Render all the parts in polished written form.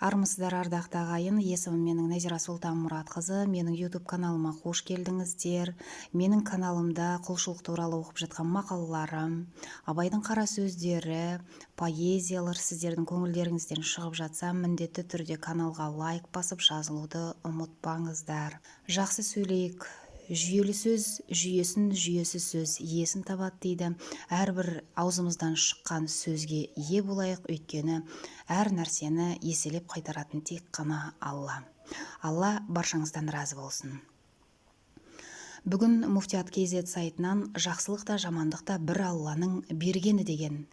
Армысыздар, ардақты ағайын. Есімім менің Нәзира Сұлтанмұратқызы. Менің YouTube каналыма қош келдіңіздер. Менің каналымда құлшылық туралы оқып жатқан мақалаларым, абайдың қара сөздері, поэзиялар сіздердің көңілдеріңізден шығып жатса, міндетті түрде каналға лайк басып жазылуды ұмытпаңыздар. Жақсы сөйлейік. Жүйелі сөз жүйесін, жүйесіз сөз иесін табады дейді. Әрбір аузымыздан шыққан сөзге ие болайық, өйткені әр нәрсені еселеп қайтаратын тек қана Алла. Алла баршаңыздан разы болсын. Бүгін Муфтият KZ сайтынан жақсылық та жамандық та бір Алланың бергені деген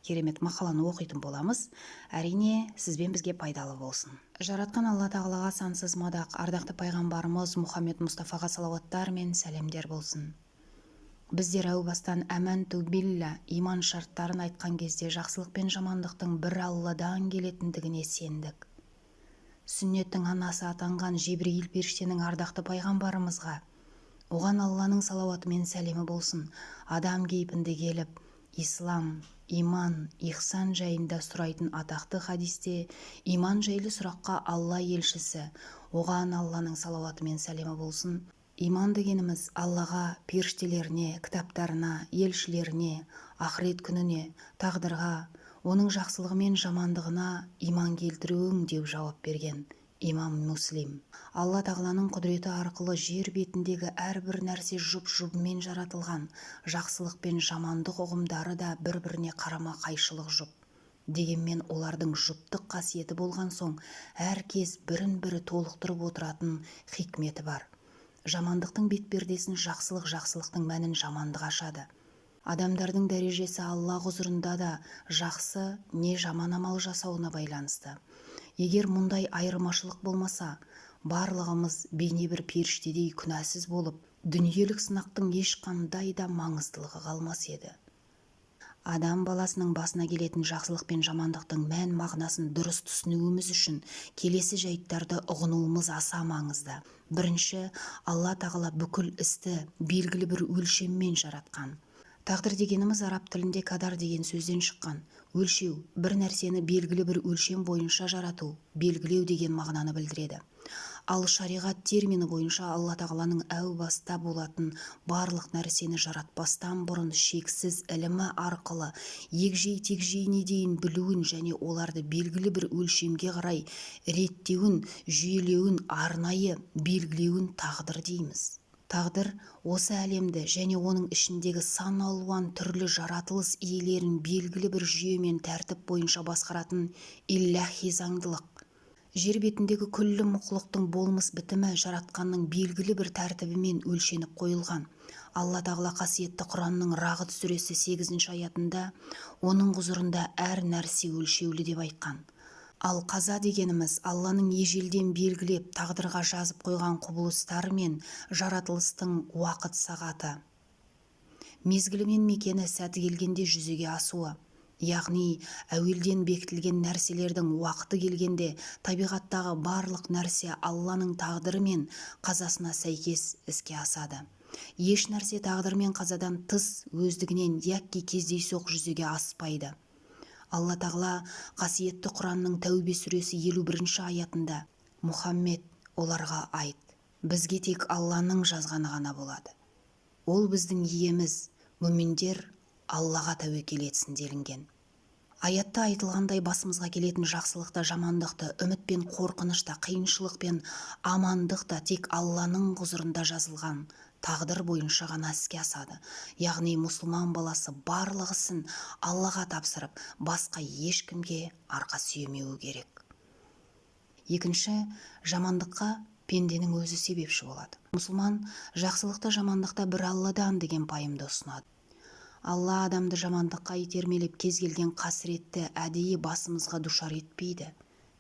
керемет мақаланы оқитын боламыз. Әрине, сізбен бізге пайдалы болсын. Жаратқан Алла тағалаға сансыз мадақ, ардақты пайғамбарымыз Мұхаммед Мұстафаға салауаттар мен сәлемдер болсын. Біздер әу бастан әмәнту билля, иман шарттарын айтқан кезде жақсылық пен жамандықтың бір Алладан келетіндігіне сендік. Сүннеттің анасы атанған Жибрейіл періштенің ардақты пайғамбарымызға, оған Алланың салауаты мен сәлемі болсын, адам кейпінде келіп, ислам, иман, ихсан жайында сұрайтын атақты хадисте иман жайлы сұраққа Алла елшісі, оған Алланың салауаты мен сәлемі болсын. Иман дегеніміз Аллаға, періштелеріне, кітаптарына, елшілеріне, ақырет күніне, тағдырға, оның жақсылығы мен жамандығына иман келтіруің деп жауап берген имам Муслим. Алла тағаланың құдіреті арқылы жер бетіндегі әрбір нәрсе жұп-жұбымен жаратылған, жақсылық пен жамандық ұғымдары да бір-біріне қарама қайшылық жұп. Дегенмен олардың жұптық қасиеті болған соң, әр кез бірін-бірі толықтырып отыратын хикметі бар. Жамандықтың бетпердесін жақсылық, жақсылықтың мәнін жамандық ашады. Адамдардың дәрежесі Алла құзырында да жақсы не жаман амал жасауына байланысты. Егер мұндай айырмашылық болмаса, барлығымыз бейне бір періштедей күнәсіз болып, дүниелік сынақтың ешқандай да маңыздылығы қалмас еді. Адам баласының басына келетін жақсылық пен жамандықтың мән мағынасын дұрыс түсінуіміз үшін келесі жайттарды ұғынуымыз аса маңызды. Бірінші, Алла тағала бүкіл істі белгілі бір өлшеммен жаратқан. Тағдыр дегеніміз араб тілінде кадар деген сөзден шыққан. Өлшеу, бір нәрсені белгілі бір өлшем бойынша жарату, белгілеу деген мағынаны білдіреді. Ал шариғат термині бойынша Алла тағаланың әу баста болатын барлық нәрсені жаратпастан бұрын шексіз ілімі арқылы егжей-тегжейіне дейін білуін және оларды белгілі бір өлшемге қарай реттеуін, жүйелеуін, арнайы белгілеуін тағдыр дейміз. Тағдыр осы әлемді және оның ішіндегі сан алуан түрлі жаратылыс иелерін белгілі бір жүйе мен тәртіп бойынша басқаратын илляхи заңдылық. Жер бетіндегі күллі мұқлықтың болмыс бітімі жаратқанның белгілі бір тәртібімен өлшеніп қойылған. Алла тағала қасиетті Құранның Рағд сүресі 8 аятында оның құзырында әр нәрсе өлшеулі деп айтқан. Ал қаза дегеніміз Алланың ежелден белгілеп тағдырға жазып қойған құбылыстары мен жаратылыстың уақыт сағаты. Мезгілі мен мекені сәті келгенде жүзеге асуы. Яғни әуелден бекітілген нәрселердің уақыты келгенде табиғаттағы барлық нәрсе Алланың тағдыры мен қазасына сәйкес іске асады. Еш нәрсе тағдыр мен қазадан тыс өздігінен яки кездейсоқ жүзеге аспайды. Алла тағала қасиетті Құранның Тәубе сүресі 51 аятында Мұхаммед, оларға айт, бізге тек Алланың жазғаны ғана болады. Ол біздің иеміз, мүминдер Аллаға тәуекел етсін делінген. Аятта айтылғандай басымызға келетін жақсылықта, жамандықты, үміт пен қорқынышта, қиыншылық пен амандықта тек Алланың құзырында жазылған тағдыр бойынша ғана іске асады. Яғни мұсылман баласы барлық ісін Аллаға тапсырып, басқа ешкімге арқа сүйемеуі керек. Екінші, жамандыққа пенденің өзі себепші болады. Мұсылман жақсылықта, жамандықта бір Алладан деген пайымды ұсынады. Алла адамды жамандыққа итермелеп кез келген қасіретті әдейі басымызға душар етпейді.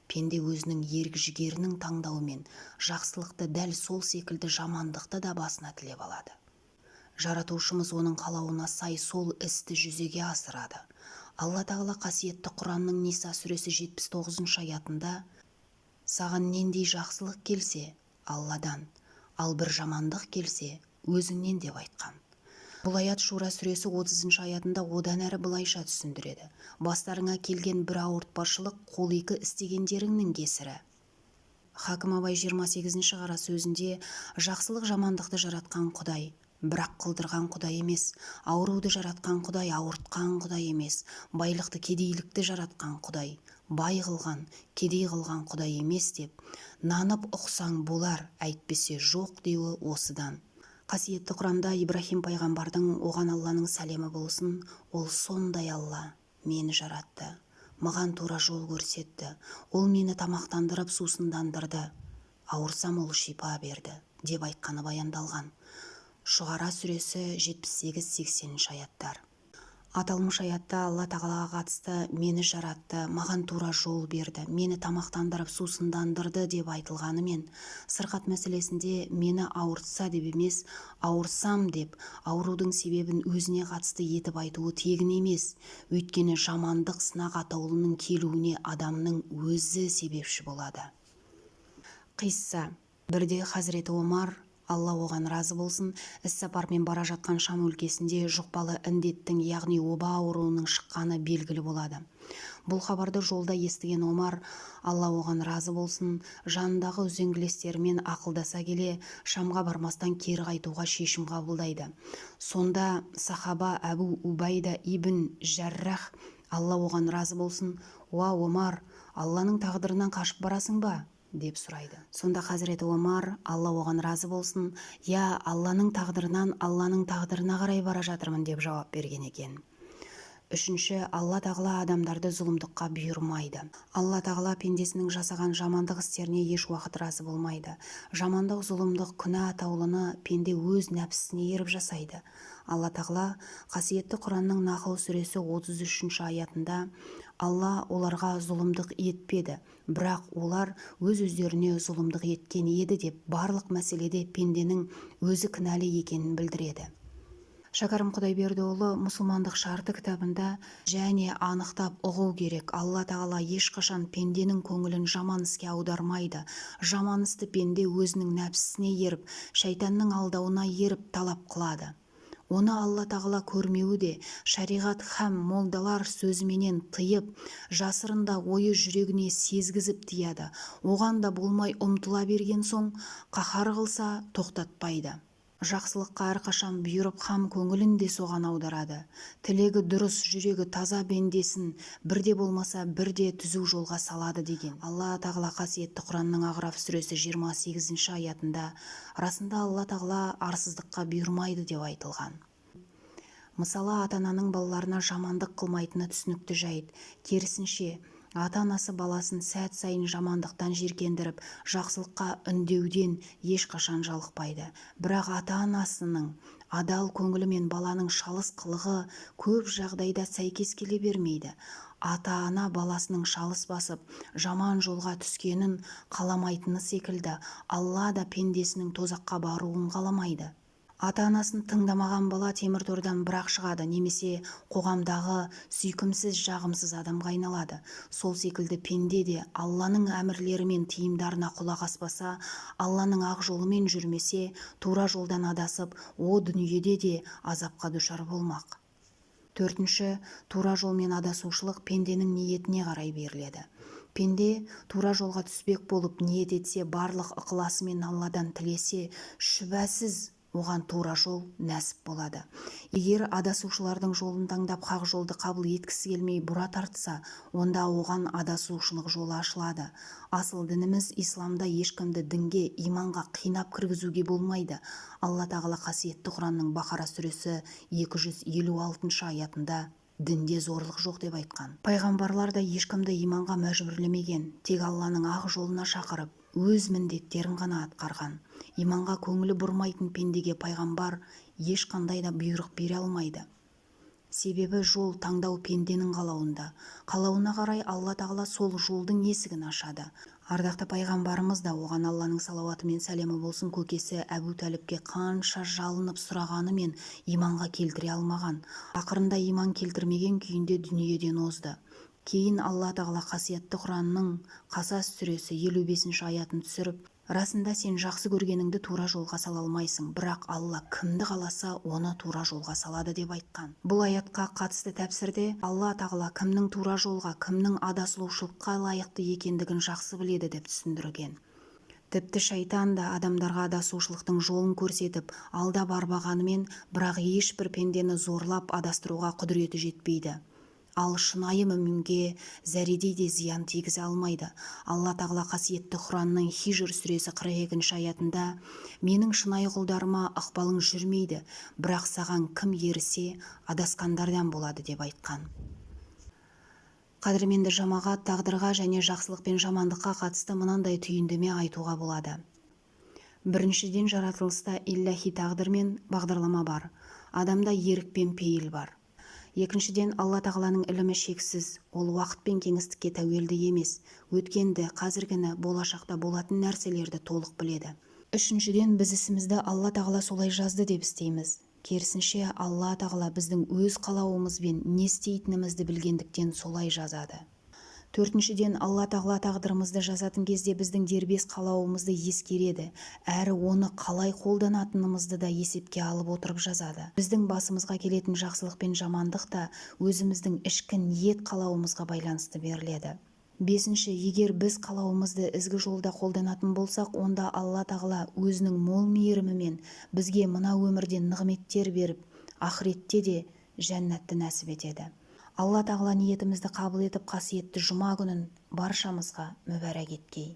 Пенде өзінің ерік-жігерінің таңдауымен жақсылықты дәл сол секілді жамандықты да басына тілеп алады. Жаратушымыз оның қалауына сай сол істі жүзеге асырады. Алла тағала қасиетті Құранның Ниса сүресі 79 аятында саған нендей жақсылық келсе Алладан, ал бір жамандық келсе өзіңнен деп айтқан. Бұл аят Шура сүресі 30 аятында одан әрі былайша түсіндіреді: бастарыңа келген бір ауыртпашылық қол екі істегендеріңнің кесірі. Хакім Абай 28 қара сөзінде жақсылық жамандықты жаратқан Құдай, бірақ қылдырған Құдай емес, ауруды жаратқан Құдай, ауыртқан Құдай емес, байлықты кедейлікті жаратқан Құдай, бай қылған, кедей қылған Құдай емес деп нанып ұқсаң болар, әйтпесе жоқ деуі осыдан. Қасиетті Құрамда Ибрахим пайғамбардың, оған Алланың сәлемі болсын, ол сондай Алла мені жаратты, маған тура жол көрсетті, ол мені тамақтандырып сусындандырды, ауырсам ол шипа берді деп айтқаны баяндалған. Шұғара сүресі 78-80 аяттар. Аталмыш аятта Алла тағалаға қатысты мені жаратты, маған тура жол берді, мені тамақтандырып сусындандырды деп айтылғанымен, сырқат мәселесінде мені ауыртса деп емес, ауырсам деп аурудың себебін өзіне қатысты етіп айтуы тегін емес. Өйткені жамандық сынақ атаулының келуіне адамның өзі себепші болады. Қисса. Бірде Хазіреті Омар, Алла оған разы болсын, іссапармен бара жатқан Шам өлкесінде жұқпалы індеттің, яғни оба ауруының шыққаны белгілі болады. Бұл хабарды жолда естіген Омар, Алла оған разы болсын, жанындағы үзеңгілестерімен ақылдаса келе Шамға бармастан кері қайтуға шешім қабылдайды. Сонда сахаба Әбу Убайда ибн Жаррах, Алла оған разы болсын: "Уа Омар, Алланың тағдырынан қашып барасың ба?" деп сұрайды. Сонда Хазіреті Омар, Алла оған разы болсын: "Я, Алланың тағдырына қарай бара жатырмын" деп жауап берген екен. Үшінші, Алла тағала адамдарды зұлымдыққа бұйырмайды. Алла тағала пендесінің жасаған жамандық істеріне еш уақыт разы болмайды. Жамандық, зұлымдық, күнә атаулыны пенде өз нәпсісіне еріп жасайды. Алла тағала қасиетті Құранның Нахл сүресі 33 аятында: Алла оларға зұлымдық етпеді, бірақ олар өз-өздеріне зұлымдық еткен еді деп барлық мәселеде пенденің өзі кінәлі екенін білдіреді. Шәкәрім Құдайбердіұлы мұсылмандық шарты кітабында және анықтап ұғу керек: Алла тағала ешқашан пенденің көңілін жаман іске аудармайды. Жаман істі пенде өзінің нәпсісіне еріп, шайтанның алдауына еріп талап қылады. Оны Алла тағала көрмеуі де шариғат һәм молдалар сөзіменен тыйып, жасырында ойы жүрегіне сезгізіп тияды. Оған да болмай ұмтыла берген соң, қаһар қылса тоқтатпайды. Жақсылыққа әрқашан бұйырып, хам көңілін де соған аударады. Тілегі дұрыс, жүрегі таза бендесін бірде болмаса бірде түзу жолға салады деген. Алла тағала қасиетті Құранның Ағраф сүресі 28 аятында расында Алла тағала арсыздыққа бұйырмайды деп айтылған. Мысалы, ата-ананың балаларына жамандық қылмайтыны түсінікті жайт. Керісінше, ата-анасы баласын сәт сайын жамандықтан жиіркендіріп, жақсылыққа үндеуден ешқашан жалықпайды. Бірақ ата-анасының адал көңілі мен баланың шалыс қылығы көп жағдайда сәйкес келе бермейді. Ата-ана баласының шалыс басып, жаман жолға түскенін қаламайтыны секілді, Алла да пендесінің тозаққа баруын қаламайды. Ата-анасын тыңдамаған бала темір тордан бірақ шығады, немесе қоғамдағы сүйкімсіз, жағымсыз адамға айналады. Сол секілді пенде де Алланың әмірлері мен тиымдарына құлақ аспаса, Алланың ақ жолымен жүрмесе, тура жолдан адасып, о дүниеде де азапқа душар болмақ. Төртінші, тура жолмен адасушылық пенденің ниетіне қарай беріледі. Пенде тура жолға түспек болып ниет етсе, барлық ықыласымен Алладан тілесе, шүбәсіз оған тура жол нәсіп болады. Егер адасушылардың жолын таңдап хақ жолды қабыл еткісі келмей бұра тартса, онда оған адасушылық жолы ашылады. Асыл дініміз исламда ешкімді дінге, иманға қинап кіргізуге болмайды. Алла тағала қасиетті Құранның Бақара сүресі 256 аятында дінде зорлық жоқ деп айтқан. Пайғамбарлар да ешкімді иманға мәжбүрлемеген, тек Алланың ақ жолына шақырып, өз міндеттерін ғана атқарған. Иманға көңілі бұрмайтын пендеге пайғамбар ешқандай да бұйрық бере алмайды. Себебі жол таңдау пенденің қалауында. Қалауына қарай Алла тағала сол жолдың есігін ашады. Ардақты пайғамбарымыз да, оған Алланың салауаты мен сәлемі болсын, көкесі Әбу Тәліпке қанша жалынып сұрағанымен иманға келтіре алмаған. Ақырында иман келтірмеген күйінде дүниеден озды. Кейін Алла тағала қасиетті Құранның Қасас сүресі 55 аятын түсіріп, расында сен жақсы көргеніңді тура жолға сала алмайсың, бірақ Алла кімді қаласа оны тура жолға салады деп айтқан. Бұл аятқа қатысты тәпсірде Алла тағала кімнің тура жолға, кімнің адасушылыққа лайықты екендігін жақсы біледі деп түсіндірген. Тіпті шайтан да адамдарға адасушылықтың жолын көрсетіп, алдап арбағанымен, бірақ ешбір пендені зорлап адастыруға құдіреті жетпейді. Ал шынайы мүминге зәредей де зиян тигізе алмайды. Алла тағала қасиетті Құранның Хижр сүресі 42 аятында: менің шынайы құлдарыма ықпалың жүрмейді, бірақ саған кім ерісе адасқандардан болады деп айтқан. Қадірменді жамағат, тағдырға және жақсылық пен жамандыққа қатысты мынандай түйіндеме айтуға болады. Біріншіден, жаратылыста иллахи тағдыр мен бағдарлама бар. Адамда ерік пен пейіл бар. Екіншіден, Алла тағаланың ілімі шексіз, ол уақыт пен кеңістікке тәуелді емес, өткенді, қазіргіні, болашақта болатын нәрселерді толық біледі. Үшіншіден, біз ісімізді Алла тағала солай жазды деп істейміз. Керісінше, Алла тағала біздің өз қалауымызбен не істейтінімізді білгендіктен солай жазады. Төртіншіден, Алла тағала тағдырымызды жазатын кезде біздің дербес қалауымызды ескереді, әрі оны қалай қолданатынымызды да есепке алып отырып жазады. Біздің басымызға келетін жақсылық пен жамандық та өзіміздің ішкі ниет қалауымызға байланысты беріледі. Бесінші, егер біз қалауымызды ізгі жолда қолданатын болсақ, онда Алла тағала өзінің мол мейірімімен бізге мына өмірде нығметтер беріп, ақыретте де жәннатты нәсіп етеді. Алла тағала ниетімізді қабыл етіп, қасиетті жұма күнін баршамызға мүбәрәк еткей.